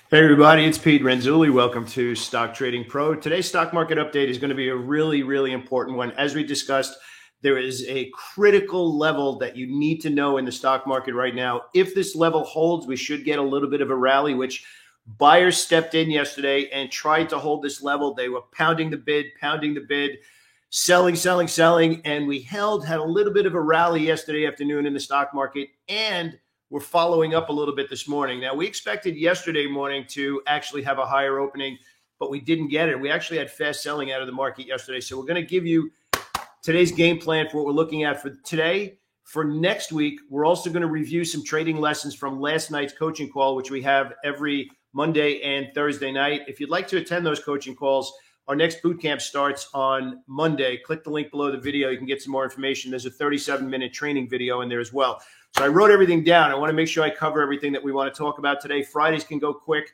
Hey everybody, it's Pete Renzulli. Welcome to Stock Trading Pro. Today's stock market update is going to be a really, really important one. As we discussed, there is a critical level that you need to know in the stock market right now. If this level holds, we should get a little bit of a rally, which buyers stepped in yesterday and tried to hold this level. They were pounding the bid, selling, and we had a little bit of a rally yesterday afternoon in the stock market, and we're following up a little bit this morning. Now, we expected yesterday morning to actually have a higher opening, but we didn't get it. We actually had fast selling out of the market yesterday. So we're going to give you today's game plan for what we're looking at for today. For next week, we're also going to review some trading lessons from last night's coaching call, which we have every Monday and Thursday night. If you'd like to attend those coaching calls, our next boot camp starts on Monday. Click the link below the video. You can get some more information. There's a 37-minute training video in there as well. So I wrote everything down. I want to make sure I cover everything that we want to talk about today. Fridays can go quick.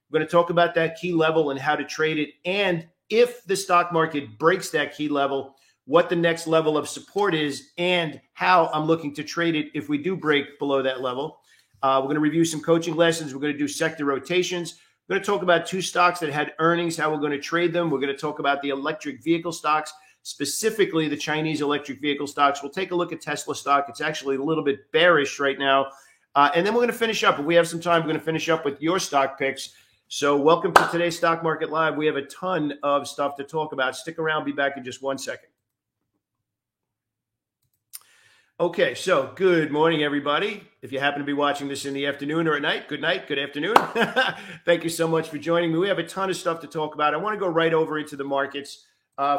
We're going to talk about that key level and how to trade it. And if the stock market breaks that key level, what the next level of support is and how I'm looking to trade it if we do break below that level. We're going to review some coaching lessons. We're going to do sector rotations. We're going to talk about two stocks that had earnings, how we're going to trade them. We're going to talk about the electric vehicle stocks, specifically the Chinese electric vehicle stocks. We'll take a look at Tesla stock. It's actually a little bit bearish right now. And then we're going to finish up. If we have some time, we're going to finish up with your stock picks. So welcome to today's Stock Market Live. We have a ton of stuff to talk about. Stick around. Be back in just 1 second. Okay, so good morning, everybody. If you happen to be watching this in the afternoon or at night, good afternoon. Thank you so much for joining me. We have a ton of stuff to talk about. I want to go right over into the markets.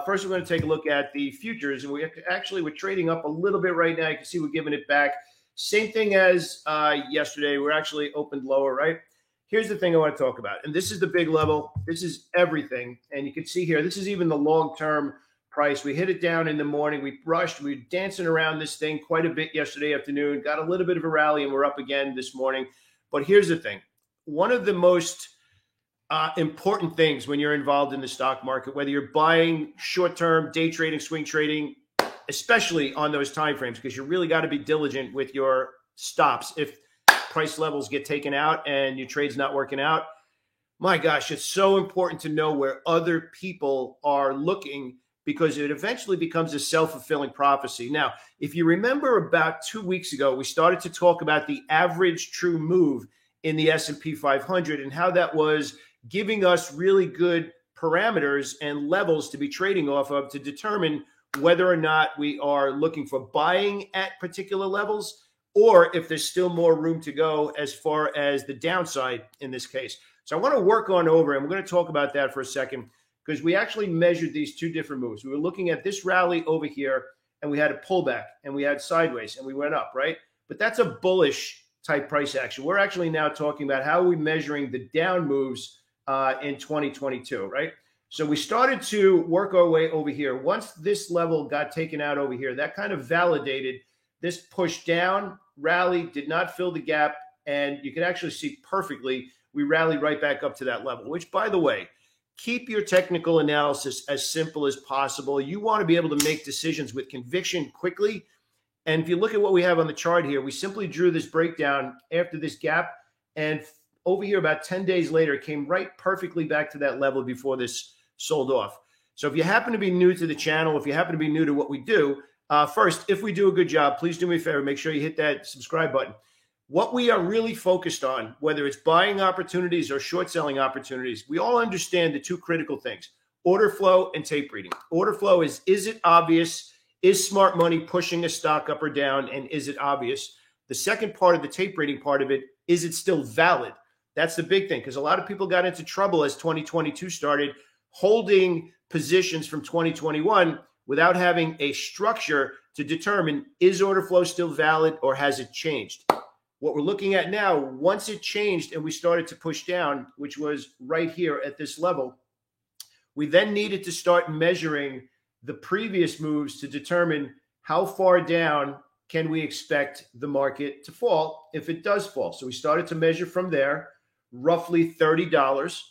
First, we're going to take a look at the futures, and we're trading up a little bit right now. You can see we're giving it back. Same thing as yesterday. We're actually opened lower, right? Here's the thing I want to talk about, and this is the big level. This is everything, and you can see here, this is even the long-term price. We hit it down in the morning. We brushed. We were dancing around this thing quite a bit yesterday afternoon, got a little bit of a rally, and we're up again this morning. But here's the thing. One of the most important things when you're involved in the stock market, whether you're buying short-term, day trading, swing trading, especially on those time frames, because you really got to be diligent with your stops. If price levels get taken out and your trade's not working out, my gosh, it's so important to know where other people are looking, because it eventually becomes a self-fulfilling prophecy. Now, if you remember about 2 weeks ago, we started to talk about the average true move in the S&P 500 and how that was giving us really good parameters and levels to be trading off of to determine whether or not we are looking for buying at particular levels or if there's still more room to go as far as the downside in this case. So I want to work on over, and we're going to talk about that for a second, because we actually measured these two different moves. We were looking at this rally over here, and we had a pullback, and we had sideways, and we went up, right? But that's a bullish type price action. We're actually now talking about how are we measuring the down moves in 2022, right? So we started to work our way over here. Once this level got taken out over here, that kind of validated this push down, rally, did not fill the gap, and you can actually see perfectly we rallied right back up to that level, which, by the way, keep your technical analysis as simple as possible. You want to be able to make decisions with conviction quickly. And if you look at what we have on the chart here, we simply drew this breakdown after this gap. And over here, about 10 days later, it came right perfectly back to that level before this sold off. So if you happen to be new to the channel, if you happen to be new to what we do, first, if we do a good job, please do me a favor. Make sure you hit that subscribe button. What we are really focused on, whether it's buying opportunities or short selling opportunities, we all understand the two critical things: order flow and tape reading. Order flow is it obvious? Is smart money pushing a stock up or down? And is it obvious? The second part of the tape reading part of it, is it still valid? That's the big thing, because a lot of people got into trouble as 2022 started, holding positions from 2021 without having a structure to determine, is order flow still valid or has it changed? What we're looking at now, once it changed and we started to push down, which was right here at this level, we then needed to start measuring the previous moves to determine how far down can we expect the market to fall if it does fall. So we started to measure from there, roughly $30.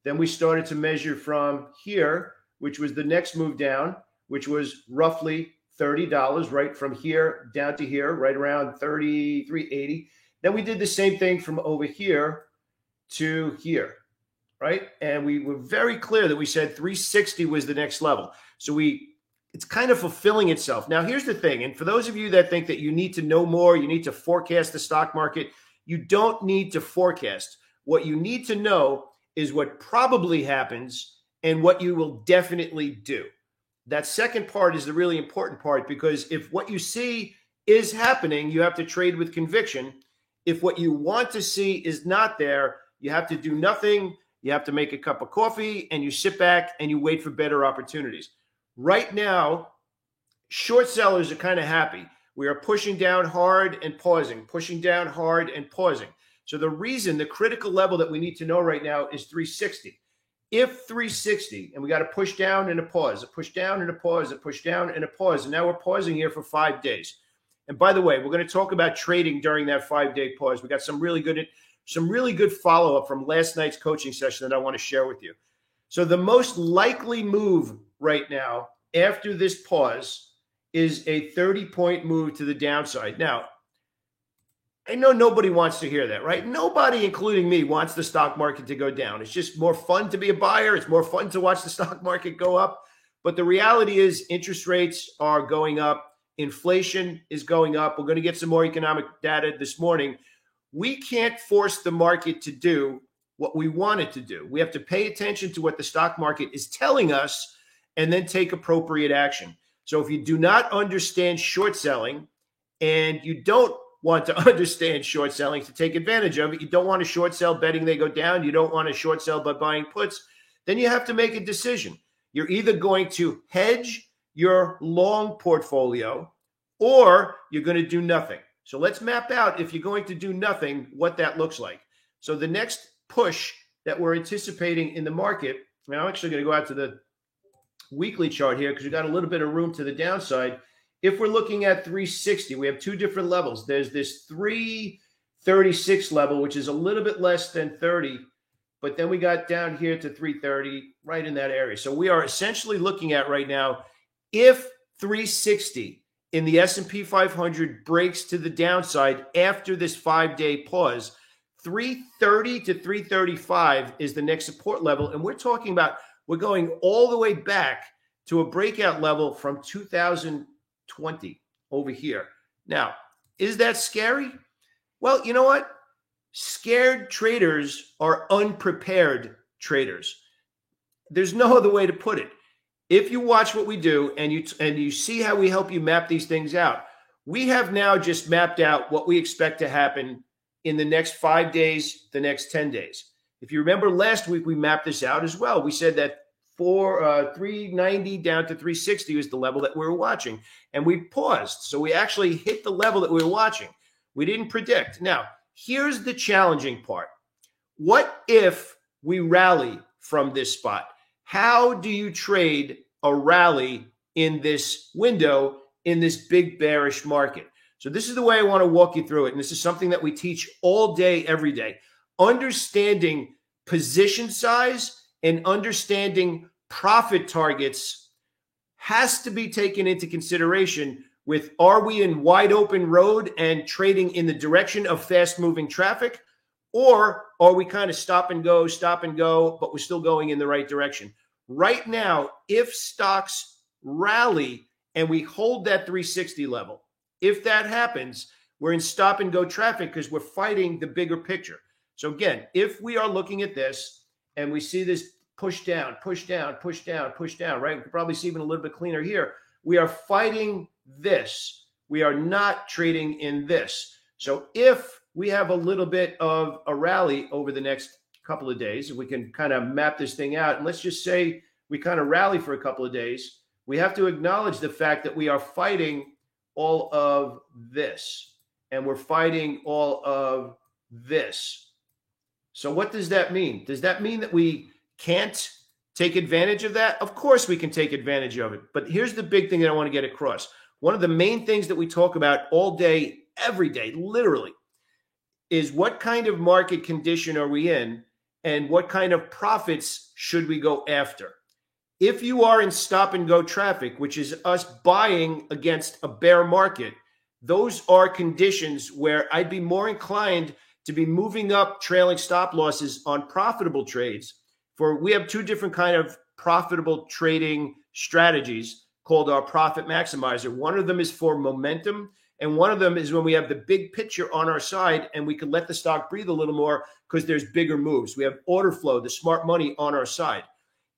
Then we started to measure from here, which was the next move down, which was roughly $30, right from here down to here, right around 33.80. Then we did the same thing from over here to here, right? And we were very clear that we said 360 was the next level. So it's kind of fulfilling itself. Now, here's the thing. And for those of you that think that you need to know more, you need to forecast the stock market, you don't need to forecast. What you need to know is what probably happens and what you will definitely do. That second part is the really important part, because if what you see is happening, you have to trade with conviction. If what you want to see is not there, you have to do nothing. You have to make a cup of coffee and you sit back and you wait for better opportunities. Right now, short sellers are kind of happy. We are pushing down hard and pausing, pushing down hard and pausing. So the critical level that we need to know right now is 360. If 360, and we got to push down and a pause, a push down and a pause, a push down and a pause, and now we're pausing here for 5 days. And by the way, we're going to talk about trading during that 5-day pause. We got some really good follow-up from last night's coaching session that I want to share with you. So the most likely move right now after this pause is a 30-point move to the downside. Now, I know nobody wants to hear that, right? Nobody, including me, wants the stock market to go down. It's just more fun to be a buyer. It's more fun to watch the stock market go up. But the reality is interest rates are going up. Inflation is going up. We're going to get some more economic data this morning. We can't force the market to do what we want it to do. We have to pay attention to what the stock market is telling us and then take appropriate action. So if you do not understand short selling and you don't want to understand short selling to take advantage of it, you don't want to short sell betting they go down, you don't want to short sell by buying puts, then you have to make a decision. You're either going to hedge your long portfolio or you're going to do nothing. So let's map out, if you're going to do nothing, what that looks like. So the next push that we're anticipating in the market, and I'm actually going to go out to the weekly chart here because we got a little bit of room to the downside. If we're looking at 360, we have two different levels. There's this 336 level, which is a little bit less than 30, but then we got down here to 330, right in that area. So we are essentially looking at right now, if 360 in the S&P 500 breaks to the downside after this 5-day pause, 330 to 335 is the next support level. And we're talking about, we're going all the way back to a breakout level from 2020 over here. Now, is that scary? Well, you know what? Scared traders are unprepared traders. There's no other way to put it. If you watch what we do and you see how we help you map these things out, we have now just mapped out what we expect to happen in the next 5 days, the next 10 days. If you remember last week, we mapped this out as well. We said that 390 down to 360 was the level that we were watching. And we paused. So we actually hit the level that we were watching. We didn't predict. Now, here's the challenging part. What if we rally from this spot? How do you trade a rally in this window, in this big bearish market? So this is the way I want to walk you through it. And this is something that we teach all day, every day. Understanding position size and understanding profit targets has to be taken into consideration with, are we in wide open road and trading in the direction of fast moving traffic? Or are we kind of stop and go, but we're still going in the right direction? Right now, if stocks rally and we hold that 360 level, if that happens, we're in stop and go traffic because we're fighting the bigger picture. So again, if we are looking at this and we see this push down, push down, push down, push down, right? We can probably see even a little bit cleaner here. We are fighting this. We are not trading in this. So if we have a little bit of a rally over the next couple of days, if we can kind of map this thing out, and let's just say we kind of rally for a couple of days, we have to acknowledge the fact that we are fighting all of this, and we're fighting all of this. So what does that mean? Does that mean that we can't take advantage of that? Of course we can take advantage of it. But here's the big thing that I want to get across. One of the main things that we talk about all day, every day, literally, is what kind of market condition are we in and what kind of profits should we go after? If you are in stop and go traffic, which is us buying against a bear market, those are conditions where I'd be more inclined to be moving up trailing stop losses on profitable trades. We have two different kind of profitable trading strategies called our profit maximizer. One of them is for momentum, and one of them is when we have the big picture on our side and we can let the stock breathe a little more because there's bigger moves. We have order flow, the smart money on our side.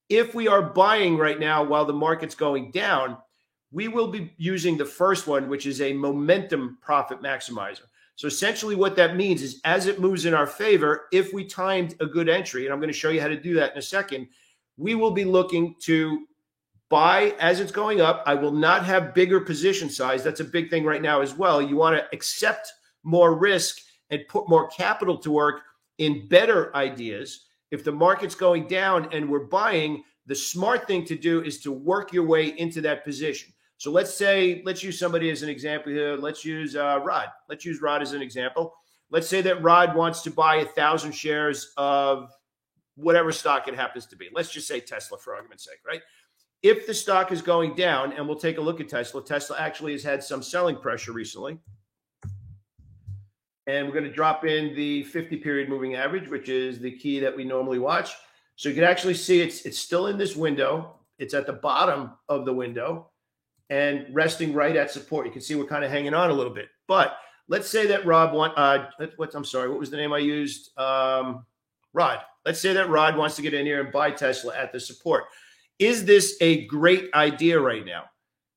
If we are buying right now while the market's going down, we will be using the first one, which is a momentum profit maximizer. So essentially what that means is as it moves in our favor, if we timed a good entry, and I'm going to show you how to do that in a second, we will be looking to buy as it's going up. I will not have bigger position size. That's a big thing right now as well. You want to accept more risk and put more capital to work in better ideas. If the market's going down and we're buying, the smart thing to do is to work your way into that position. So let's use somebody as an example here. Let's use Rod. Let's use Rod as an example. Let's say that Rod wants to buy 1,000 shares of whatever stock it happens to be. Let's just say Tesla for argument's sake, right? If the stock is going down, and we'll take a look at Tesla. Tesla actually has had some selling pressure recently. And we're going to drop in the 50-period moving average, which is the key that we normally watch. So you can actually see it's still in this window. It's at the bottom of the window and resting right at support. You can see we're kind of hanging on a little bit. But let's say that Rob I'm sorry, what was the name I used? Rod. Let's say that Rod wants to get in here and buy Tesla at the support. Is this a great idea right now?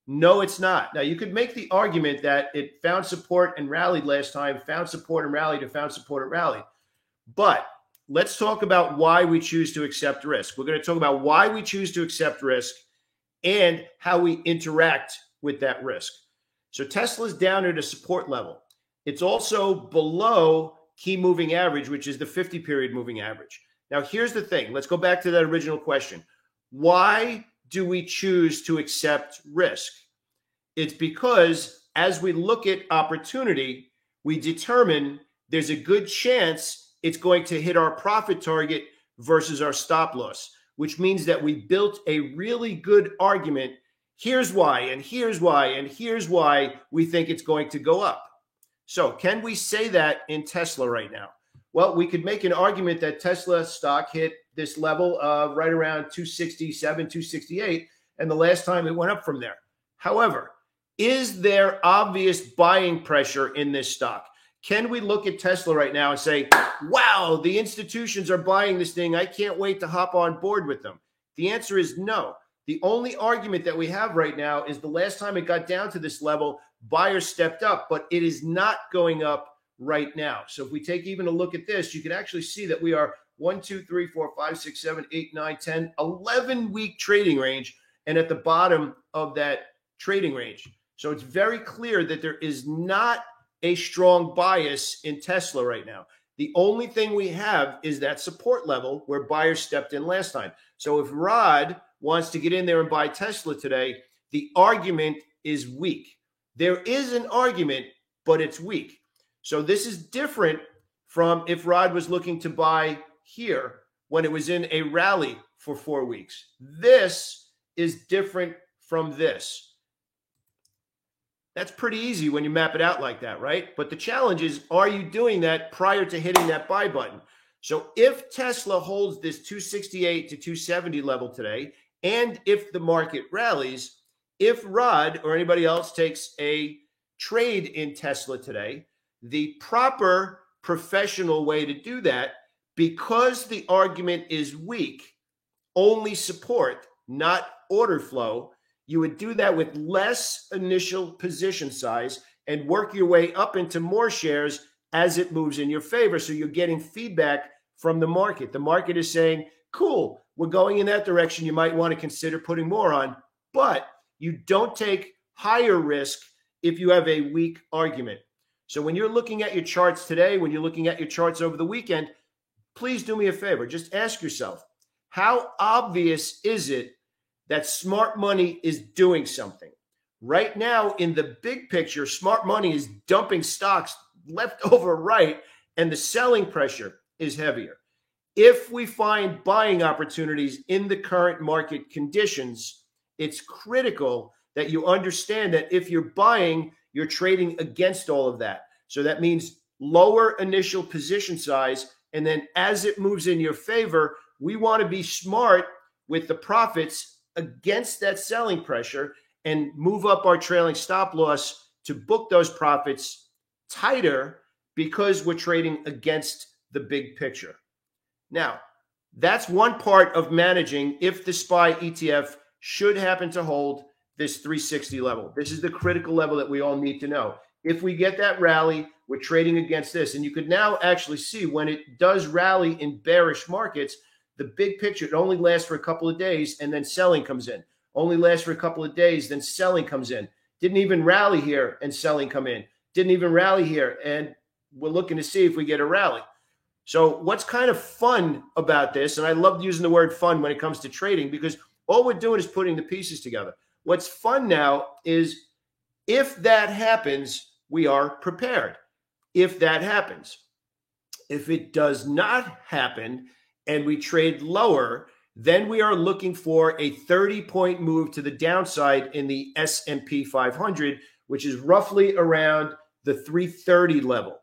No, it's not. Now, you could make the argument that it found support and rallied last time, found support and rallied, and found support and rallied. But let's talk about why we choose to accept risk. We're going to talk about why we choose to accept risk and how we interact with that risk. So Tesla's down at a support level. It's also below key moving average, which is the 50-period moving average. Now, here's the thing. Let's go back to that original question. Why do we choose to accept risk? It's because as we look at opportunity, we determine there's a good chance it's going to hit our profit target versus our stop loss, which means that we built a really good argument. Here's why, and here's why, and here's why we think it's going to go up. So can we say that in Tesla right now? Well, we could make an argument that Tesla stock hit this level of right around 267, 268, and the last time it went up from there. However, is there obvious buying pressure in this stock? Can we look at Tesla right now and say, wow, the institutions are buying this thing. I can't wait to hop on board with them? The answer is no. The only argument that we have right now is the last time it got down to this level, buyers stepped up, but it is not going up right now. So if we take even a look at this, you can actually see that we are 1, 2, 3, 4, 5, 6, 7, 8, 9, 10, 11-week trading range, and at the bottom of that trading range. So it's very clear that there is not a strong bias in Tesla right now. The only thing we have is that support level where buyers stepped in last time. So if Rod wants to get in there and buy Tesla today, the argument is weak. There is an argument, but it's weak. So this is different from if Rod was looking to buy here when it was in a rally for 4 weeks. This is different from this. That's pretty easy when you map it out like that, right? But the challenge is, are you doing that prior to hitting that buy button? So if Tesla holds this 268 to 270 level today, and if the market rallies, if Rod or anybody else takes a trade in Tesla today, the proper professional way to do that, because the argument is weak, only support, not order flow, you would do that with less initial position size and work your way up into more shares as it moves in your favor. So you're getting feedback from the market. The market is saying, cool, we're going in that direction. You might want to consider putting more on, but you don't take higher risk if you have a weak argument. So when you're looking at your charts today, when you're looking at your charts over the weekend, please do me a favor. Just ask yourself, how obvious is it that smart money is doing something? Right now, in the big picture, smart money is dumping stocks left over right, and the selling pressure is heavier. If we find buying opportunities in the current market conditions, it's critical that you understand that if you're buying, you're trading against all of that. So that means lower initial position size, and then as it moves in your favor, we want to be smart with the profits against that selling pressure and move up our trailing stop loss to book those profits tighter because we're trading against the big picture. Now, that's one part of managing if the SPY ETF should happen to hold this 360 level. This is the critical level that we all need to know. If we get that rally, we're trading against this. And you could now actually see when it does rally in bearish markets, the big picture, it only lasts for a couple of days and then selling comes in. Only lasts for a couple of days, then selling comes in. Didn't even rally here and selling come in. Didn't even rally here, and we're looking to see if we get a rally. So what's kind of fun about this, and I love using the word fun when it comes to trading because all we're doing is putting the pieces together. What's fun now is if that happens, we are prepared. If that happens. If it does not happen and we trade lower, then we are looking for a 30-point move to the downside in the S&P 500, which is roughly around the 330 level.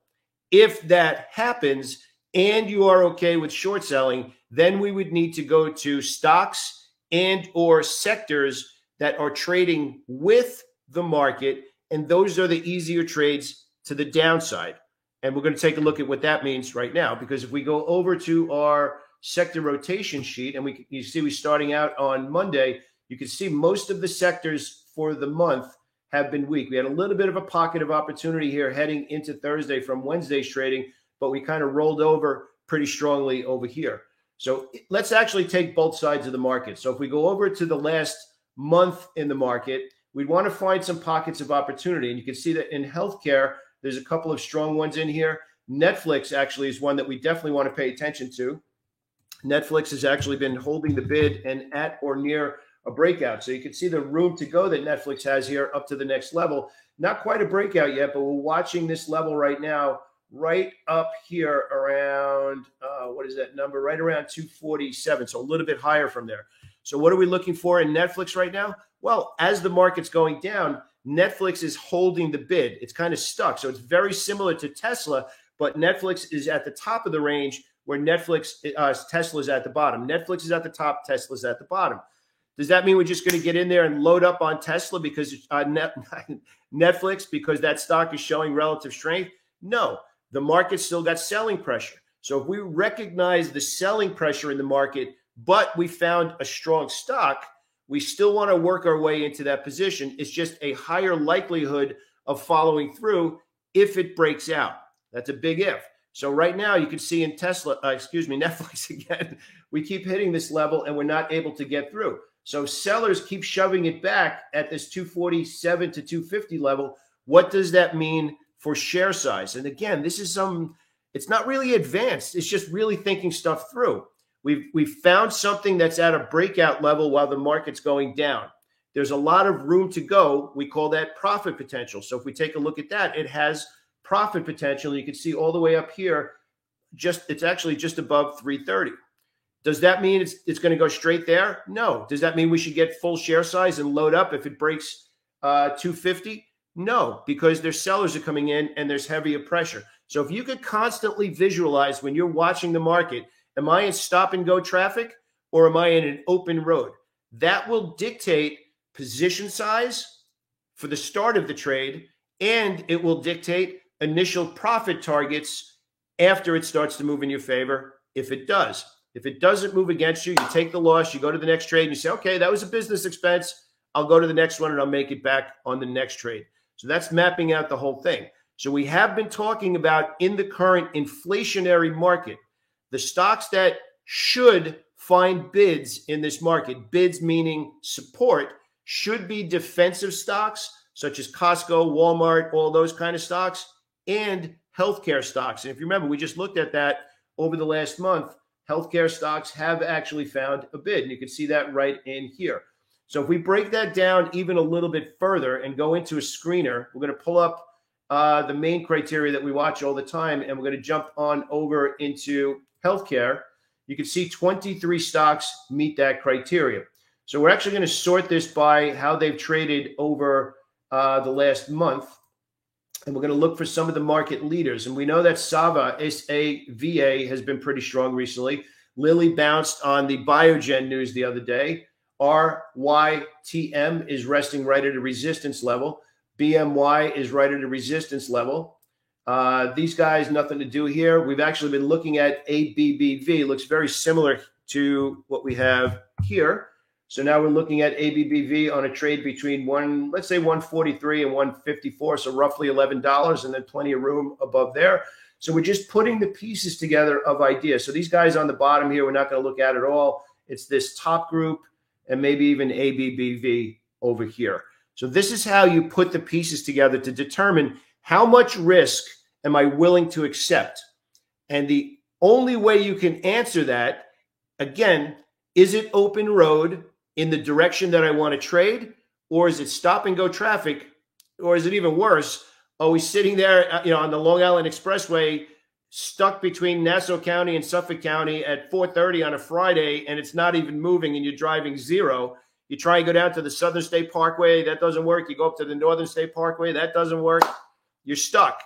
If that happens and you are okay with short selling, then we would need to go to stocks and or sectors that are trading with the market, and those are the easier trades to the downside. And we're going to take a look at what that means right now, because if we go over to our sector rotation sheet, and you see we're starting out on Monday, you can see most of the sectors for the month have been weak. We had a little bit of a pocket of opportunity here heading into Thursday from Wednesday's trading, but we kind of rolled over pretty strongly over here. So let's actually take both sides of the market. So if we go over to the last month in the market, we'd want to find some pockets of opportunity. And you can see that in healthcare, there's a couple of strong ones in here. Netflix actually is one that we definitely want to pay attention to. Netflix has actually been holding the bid and at or near a breakout. So you can see the room to go that Netflix has here up to the next level. Not quite a breakout yet, but we're watching this level right now, right up here around, what is that number? Right around 247. So a little bit higher from there. So what are we looking for in Netflix right now? Well, as the market's going down, Netflix is holding the bid. It's kind of stuck. So it's very similar to Tesla, but Netflix is at the top of the range where Tesla is at the bottom. Netflix is at the top, Tesla's at the bottom. Does that mean we're just going to get in there and load up on Tesla because Netflix, because that stock is showing relative strength? No, the market still got selling pressure. So if we recognize the selling pressure in the market, but we found a strong stock, we still want to work our way into that position. It's just a higher likelihood of following through if it breaks out. That's a big if. So right now you can see in Netflix again, we keep hitting this level and we're not able to get through. So sellers keep shoving it back at this 247 to 250 level. What does that mean for share size? And again, this is it's not really advanced. It's just really thinking stuff through. We've found something that's at a breakout level while the market's going down. There's a lot of room to go. We call that profit potential. So if we take a look at that, it has profit potential. You can see all the way up here, it's actually just above 330. Does that mean it's going to go straight there? No. Does that mean we should get full share size and load up if it breaks 250? No, because there's sellers are coming in and there's heavier pressure. So if you could constantly visualize when you're watching the market, am I in stop and go traffic or am I in an open road? That will dictate position size for the start of the trade, and it will dictate initial profit targets after it starts to move in your favor, if it does. If it doesn't move against you, you take the loss, you go to the next trade, and you say, okay, that was a business expense. I'll go to the next one, and I'll make it back on the next trade. So that's mapping out the whole thing. So we have been talking about in the current inflationary market, the stocks that should find bids in this market, bids meaning support, should be defensive stocks such as Costco, Walmart, all those kind of stocks, and healthcare stocks. And if you remember, we just looked at that over the last month. Healthcare stocks have actually found a bid, and you can see that right in here. So if we break that down even a little bit further and go into a screener, we're going to pull up the main criteria that we watch all the time, and we're going to jump on over into healthcare. You can see 23 stocks meet that criteria. So we're actually going to sort this by how they've traded over the last month. And we're going to look for some of the market leaders. And we know that SAVA, S-A-V-A, has been pretty strong recently. Lilly bounced on the Biogen news the other day. RYTM is resting right at a resistance level. BMY is right at a resistance level. These guys, nothing to do here. We've actually been looking at ABBV. It looks very similar to what we have here. So now we're looking at ABBV on a trade between let's say 143 and 154, so roughly $11, and then plenty of room above there. So we're just putting the pieces together of ideas. So these guys on the bottom here, we're not going to look at at all. It's this top group and maybe even ABBV over here. So this is how you put the pieces together to determine how much risk am I willing to accept. And the only way you can answer that, again, is it open road in the direction that I want to trade, or is it stop and go traffic, or is it even worse? Are we sitting there, on the Long Island Expressway, stuck between Nassau County and Suffolk County at 4:30 on a Friday, and it's not even moving, and you're driving zero? You try and go down to the Southern State Parkway, that doesn't work. You go up to the Northern State Parkway, that doesn't work. You're stuck.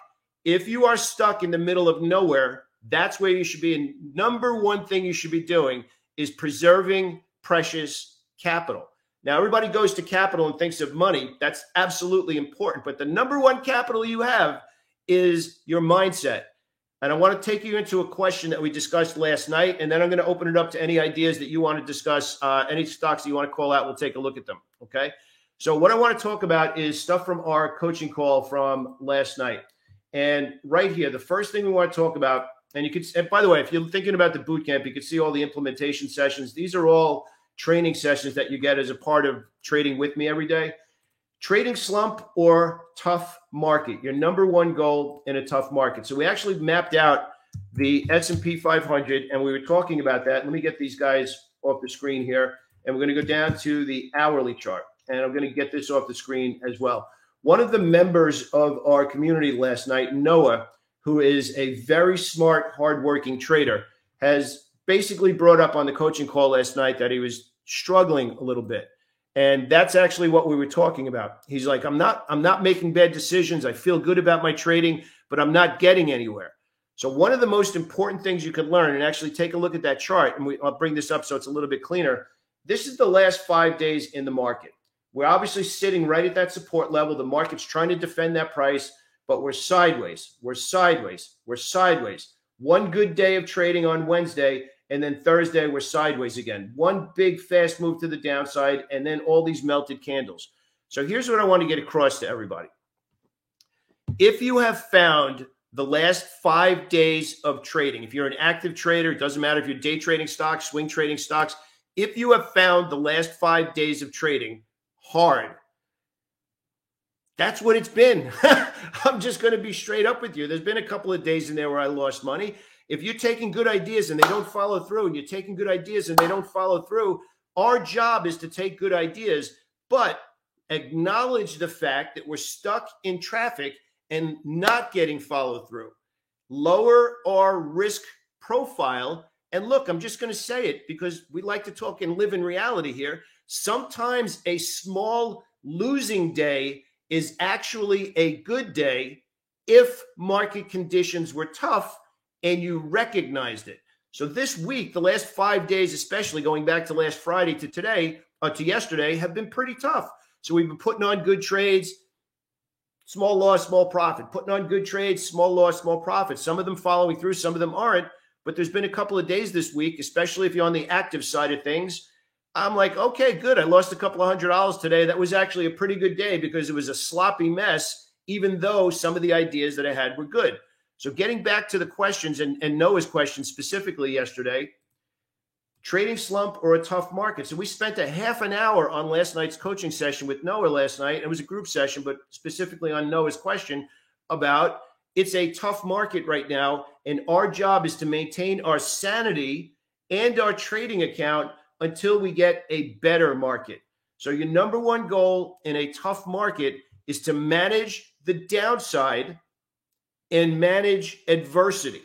If you are stuck in the middle of nowhere, that's where you should be. And number one thing you should be doing is preserving precious capital. Now, everybody goes to capital and thinks of money. That's absolutely important. But the number one capital you have is your mindset. And I want to take you into a question that we discussed last night, and then I'm going to open it up to any ideas that you want to discuss, any stocks that you want to call out. We'll take a look at them, okay? So what I want to talk about is stuff from our coaching call from last night. And right here, the first thing we want to talk about, and by the way, if you're thinking about the boot camp, you can see all the implementation sessions. These are all training sessions that you get as a part of trading with me every day. Trading slump or tough market, your number one goal in a tough market. So we actually mapped out the S&P 500, and we were talking about that. Let me get these guys off the screen here, and we're going to go down to the hourly chart, and I'm going to get this off the screen as well. One of the members of our community last night, Noah, who is a very smart, hardworking trader, has basically brought up on the coaching call last night that he was struggling a little bit. And that's actually what we were talking about. He's like, I'm not making bad decisions. I feel good about my trading, but I'm not getting anywhere. So one of the most important things you can learn, and actually take a look at that chart, and I'll bring this up so it's a little bit cleaner. This is the last 5 days in the market. We're obviously sitting right at that support level. The market's trying to defend that price, but we're sideways. We're sideways. We're sideways. One good day of trading on Wednesday, and then Thursday, we're sideways again. One big fast move to the downside, and then all these melted candles. So here's what I want to get across to everybody. If you have found the last 5 days of trading, if you're an active trader, it doesn't matter if you're day trading stocks, swing trading stocks, if you have found the last 5 days of trading hard, that's what it's been. I'm just going to be straight up with you. There's been a couple of days in there where I lost money. If you're taking good ideas and they don't follow through, and you're taking good ideas and they don't follow through, our job is to take good ideas, but acknowledge the fact that we're stuck in traffic and not getting follow through. Lower our risk profile. And look, I'm just going to say it because we like to talk and live in reality here. Sometimes a small losing day is actually a good day if market conditions were tough and you recognized it. So this week, the last 5 days, especially going back to last Friday to today, or to yesterday, have been pretty tough. So we've been putting on good trades, small loss, small profit, putting on good trades, small loss, small profit. Some of them following through, some of them aren't. But there's been a couple of days this week, especially if you're on the active side of things. I'm like, okay, good. I lost a couple of $100 today. That was actually a pretty good day because it was a sloppy mess, even though some of the ideas that I had were good. So getting back to the questions and Noah's question specifically yesterday, trading slump or a tough market. So we spent a half an hour on last night's coaching session with Noah last night. It was a group session, but specifically on Noah's question about it's a tough market right now. And our job is to maintain our sanity and our trading account until we get a better market. So your number one goal in a tough market is to manage the downside and manage adversity.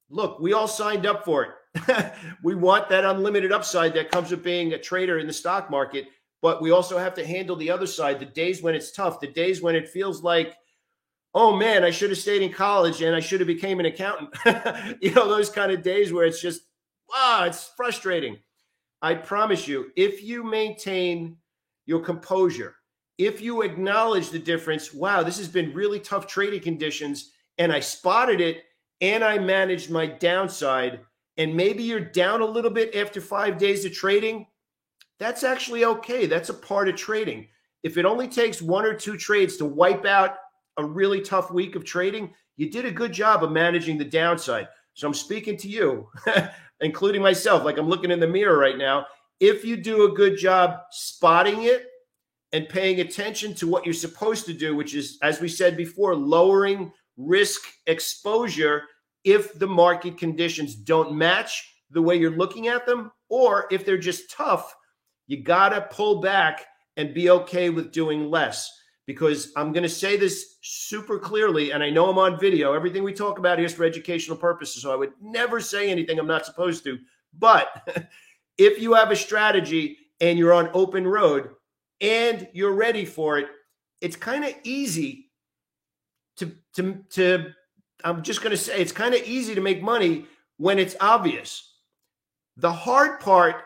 Look, we all signed up for it. We want that unlimited upside that comes with being a trader in the stock market, but we also have to handle the other side, the days when it's tough, the days when it feels like oh man, I should have stayed in college and I should have became an accountant. Those kind of days where it's just, it's frustrating. I promise you, if you maintain your composure, if you acknowledge the difference, wow, this has been really tough trading conditions, and I spotted it and I managed my downside, and maybe you're down a little bit after 5 days of trading, that's actually okay. That's a part of trading. If it only takes 1 or 2 trades to wipe out a really tough week of trading, you did a good job of managing the downside. So I'm speaking to you, including myself, like I'm looking in the mirror right now. If you do a good job spotting it and paying attention to what you're supposed to do, which is, as we said before, lowering risk exposure if the market conditions don't match the way you're looking at them, or if they're just tough, you got to pull back and be okay with doing less. Because I'm going to say this super clearly, and I know I'm on video. Everything we talk about here is for educational purposes, so I would never say anything I'm not supposed to. But if you have a strategy and you're on open road and you're ready for it, it's kind of easy to I'm just going to say it's kind of easy to make money when it's obvious. The hard part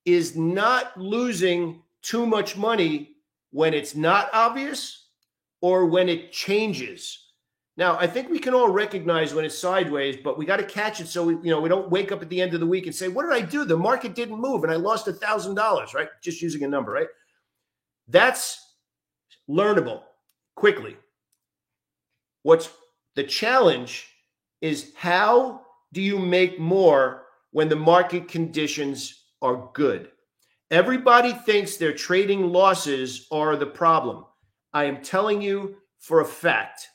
is not losing too much money when it's not obvious or when it changes. Now, I think we can all recognize when it's sideways, but we got to catch it so we don't wake up at the end of the week and say, what did I do? The market didn't move and I lost $1,000, right? Just using a number, right? That's learnable quickly. What's the challenge is, how do you make more when the market conditions are good? Everybody thinks their trading losses are the problem. I am telling you for a fact,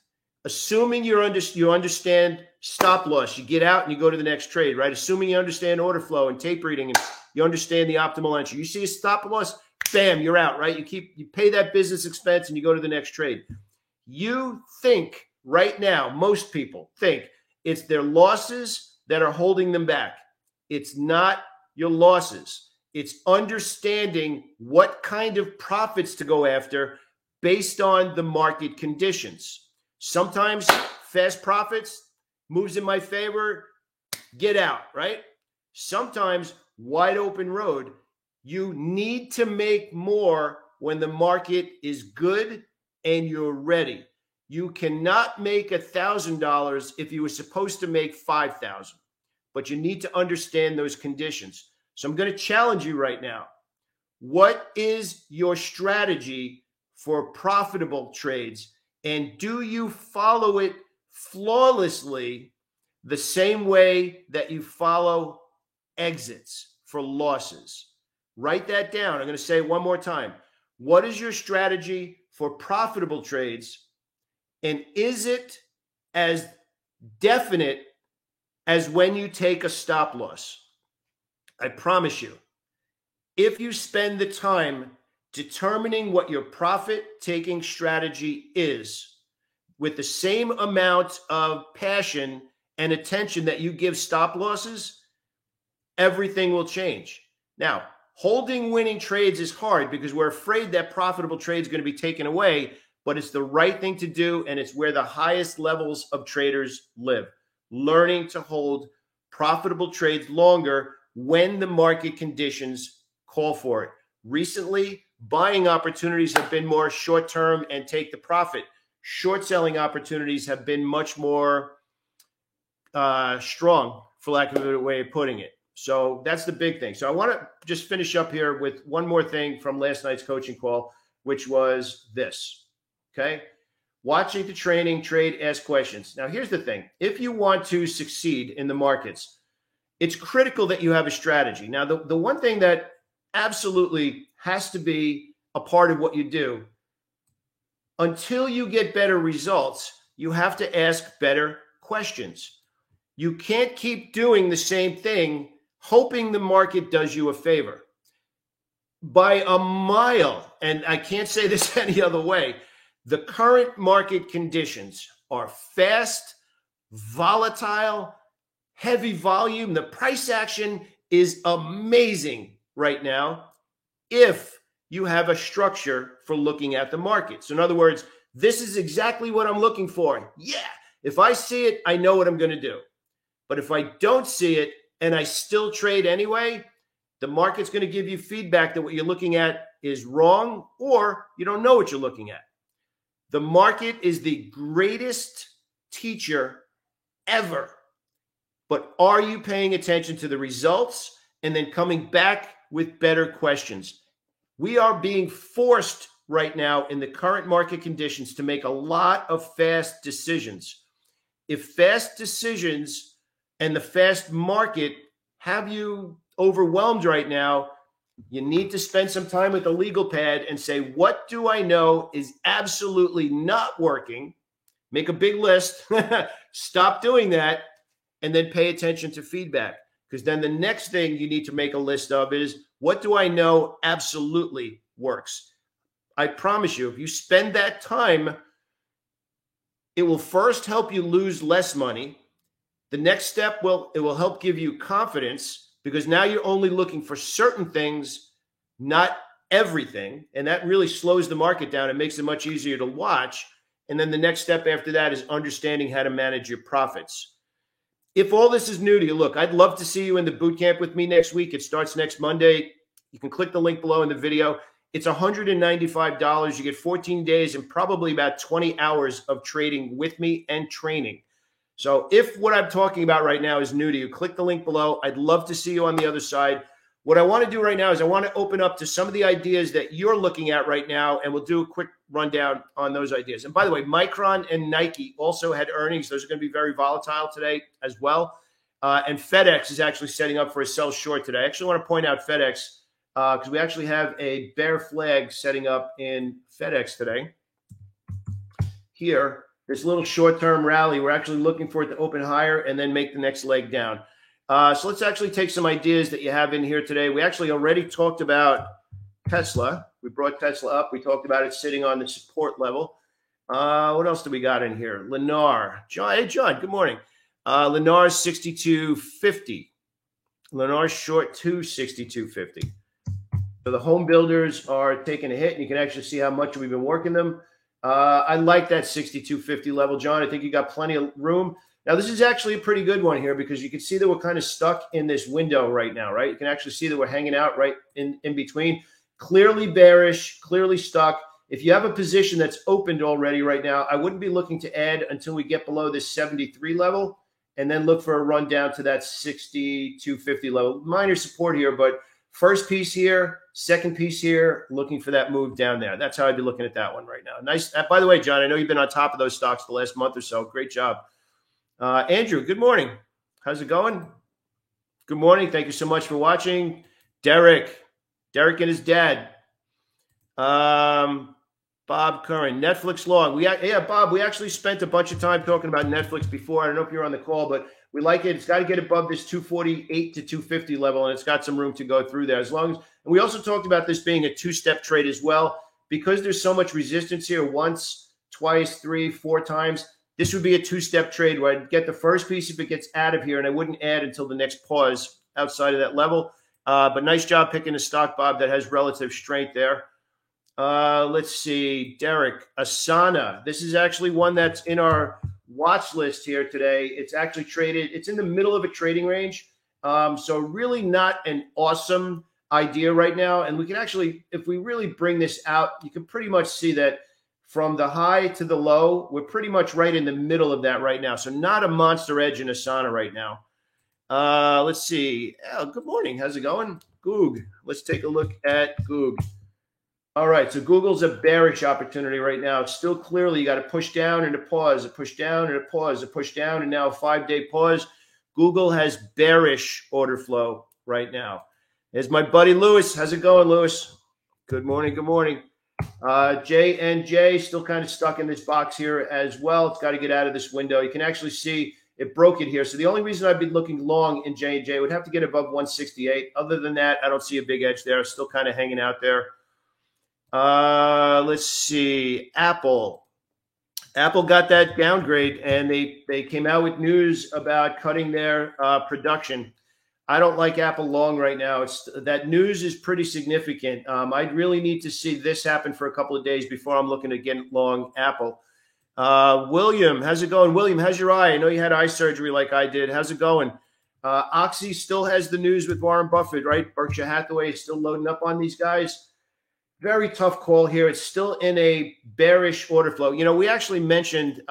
assuming you understand stop loss, you get out and you go to the next trade, right? Assuming you understand order flow and tape reading and you understand the optimal entry. You see a stop loss, bam, you're out, right? You pay that business expense and you go to the next trade. You think right now, most people think it's their losses that are holding them back. It's not your losses. It's understanding what kind of profits to go after based on the market conditions. Sometimes fast profits, moves in my favor, get out, right? Sometimes wide open road, you need to make more when the market is good and you're ready. You cannot make $1,000 if you were supposed to make $5,000, but you need to understand those conditions. So I'm going to challenge you right now. What is your strategy for profitable trades? And do you follow it flawlessly the same way that you follow exits for losses? Write that down. I'm going to say it one more time. What is your strategy for profitable trades? And is it as definite as when you take a stop loss? I promise you, if you spend the time determining what your profit-taking strategy is with the same amount of passion and attention that you give stop losses, everything will change. Now, holding winning trades is hard because we're afraid that profitable trade is going to be taken away, but it's the right thing to do, and it's where the highest levels of traders live. Learning to hold profitable trades longer when the market conditions call for it. Recently, buying opportunities have been more short-term and take the profit. Short selling opportunities have been much more strong, for lack of a better way of putting it. So that's the big thing. So I want to just finish up here with one more thing from last night's coaching call, which was this, okay? Watching the training, trade, ask questions. Now, here's the thing. If you want to succeed in the markets, it's critical that you have a strategy. Now, the one thing that absolutely has to be a part of what you do, until you get better results, you have to ask better questions. You can't keep doing the same thing, hoping the market does you a favor. By a mile, and I can't say this any other way, the current market conditions are fast, volatile, heavy volume. The price action is amazing right now if you have a structure for looking at the market. So in other words, This is exactly what I'm looking for. Yeah. If I see it, I know what I'm going to do. But if I don't see it and I still trade anyway, the market's going to give you feedback that what you're looking at is wrong, or you don't know what you're looking at. The market is the greatest teacher ever. But are you paying attention to the results and then coming back with better questions? We are being forced right now in the current market conditions to make a lot of fast decisions. If fast decisions and the fast market have you overwhelmed right now, you need to spend some time with the legal pad and say, what do I know is absolutely not working? Make a big list, stop doing that, and then pay attention to feedback. Because then the next thing you need to make a list of is, what do I know absolutely works? I promise you, if you spend that time, it will first help you lose less money. The next step it will help give you confidence, because now you're only looking for certain things, not everything. And that really slows the market down. It makes it much easier to watch. And then the next step after that is understanding how to manage your profits. If all this is new to you, look, I'd love to see you in the boot camp with me next week. It starts next Monday. You can click the link below in the video. It's $195. You get 14 days and probably about 20 hours of trading with me and training. So if what I'm talking about right now is new to you, click the link below. I'd love to see you on the other side. What I want to do right now is I want to open up to some of the ideas that you're looking at right now, and we'll do a quick rundown on those ideas. And by the way, Micron and Nike also had earnings. Those are going to be very volatile today as well. And FedEx is actually setting up for a sell short today. I actually want to point out FedEx because we actually have a bear flag setting up in FedEx today. Here, this little short-term rally, we're actually looking for it to open higher and then make the next leg down. So let's actually take some ideas that you have in here today. We actually already talked about Tesla. We brought Tesla up. We talked about it sitting on the support level. What else do we got in here? Lennar. John, hey, John, good morning. Lennar's 62.50. Lennar's short to 62.50. So the home builders are taking a hit, and you can actually see how much we've been working them. I like that 62.50 level, John. I think you got plenty of room. Now, this is actually a pretty good one here because you can see that we're kind of stuck in this window right now, right? You can actually see that we're hanging out right in between. Clearly bearish, clearly stuck. If you have a position that's opened already right now, I wouldn't be looking to add until we get below this 73 level and then look for a run down to that 62.50 level. Minor support here, but first piece here, second piece here, looking for that move down there. That's how I'd be looking at that one right now. Nice. By the way, John, I know you've been on top of those stocks the last month or so. Great job. Andrew, good morning. How's it going? Good morning. Thank you so much for watching. Derek and his dad. Bob Curran, Netflix long. Bob, we actually spent a bunch of time talking about Netflix before. I don't know if you're on the call, but we like it. It's got to get above this 248 to 250 level, and it's got some room to go through there. And we also talked about this being a two-step trade as well. Because there's so much resistance here, once, twice, 3, 4 times, this would be a two-step trade where I'd get the first piece if it gets out of here, and I wouldn't add until the next pause outside of that level. But nice job picking a stock, Bob, that has relative strength there. Let's see. Derek, Asana. This is actually one that's in our watch list here today. It's actually traded. It's in the middle of a trading range. So really not an awesome idea right now. And we can actually, if we really bring this out, you can pretty much see that from the high to the low, we're pretty much right in the middle of that right now. So not a monster edge in Asana right now. Let's see. Good morning. How's it going? Goog. Let's take a look at Goog. All right. So Google's a bearish opportunity right now. It's still clearly you got to push down and a pause, a push down and a pause, a push down, and now a 5-day pause. Google has bearish order flow right now. There's my buddy Lewis. How's it going, Lewis? Good morning. Good morning. J&J still kind of stuck in this box here as well. It's got to get out of this window. You can actually see it broke it here. So the only reason I'd be looking long in J&J would have to get above 168. Other than that, I don't see a big edge there. Still kind of hanging out there. Let's see. Apple got that downgrade, and they came out with news about cutting their production. I don't like Apple long right now. It's that news is pretty significant. I'd really need to see this happen for a couple of days before I'm looking to get long Apple. William, how's it going? William, how's your eye? I know you had eye surgery like I did. How's it going? Oxy still has the news with Warren Buffett, right? Berkshire Hathaway is still loading up on these guys. Very tough call here. It's still in a bearish order flow. You know, we actually mentioned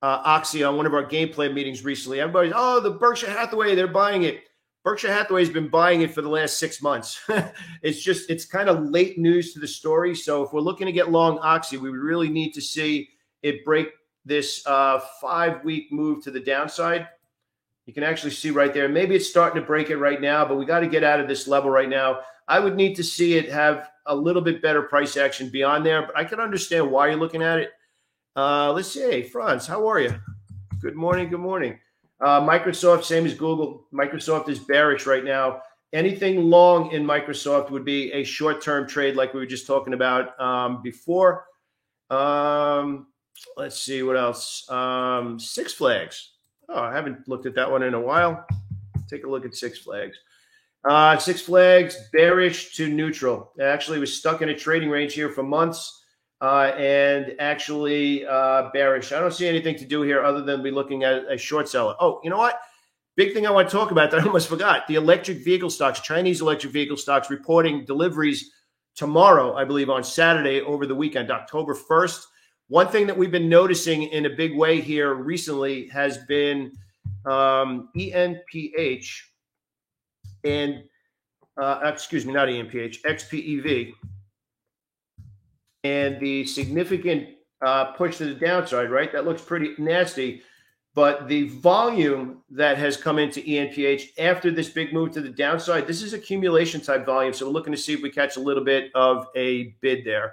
Oxy on one of our gameplay meetings recently. Everybody's, oh, the Berkshire Hathaway, they're buying it. Berkshire Hathaway's been buying it for the last 6 months. It's kind of late news to the story. So if we're looking to get long Oxy, we really need to see it break this 5-week move to the downside. You can actually see right there. Maybe it's starting to break it right now, but we got to get out of this level right now. I would need to see it have a little bit better price action beyond there, but I can understand why you're looking at it. Let's see. Hey, Franz, how are you? Good morning. Good morning. Microsoft, same as Google. Microsoft is bearish right now. Anything long in Microsoft would be a short-term trade like we were just talking about before. Let's see what else. Six Flags. Oh, I haven't looked at that one in a while. Take a look at Six Flags. Six Flags, bearish to neutral. It actually was stuck in a trading range here for months and actually bearish. I don't see anything to do here other than be looking at a short seller. Oh, you know what? Big thing I want to talk about that I almost forgot. The electric vehicle stocks, Chinese electric vehicle stocks reporting deliveries tomorrow, I believe on Saturday over the weekend, October 1st. One thing that we've been noticing in a big way here recently has been ENPH and, excuse me, not ENPH, XPEV, and the significant push to the downside, right? That looks pretty nasty. But the volume that has come into ENPH after this big move to the downside, this is accumulation type volume. So we're looking to see if we catch a little bit of a bid there.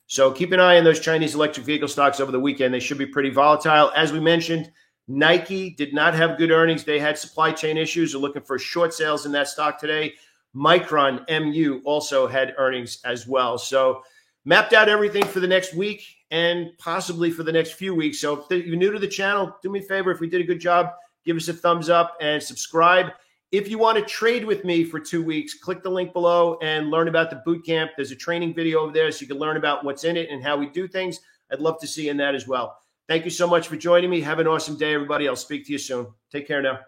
So keep an eye on those Chinese electric vehicle stocks over the weekend. They should be pretty volatile. As we mentioned, Nike did not have good earnings. They had supply chain issues. They're looking for short sales in that stock today. Micron, MU, also had earnings as well. So mapped out everything for the next week and possibly for the next few weeks. So if you're new to the channel, do me a favor. If we did a good job, give us a thumbs up and subscribe. If you want to trade with me for 2 weeks, click the link below and learn about the boot camp. There's a training video over there so you can learn about what's in it and how we do things. I'd love to see you in that as well. Thank you so much for joining me. Have an awesome day, everybody. I'll speak to you soon. Take care now.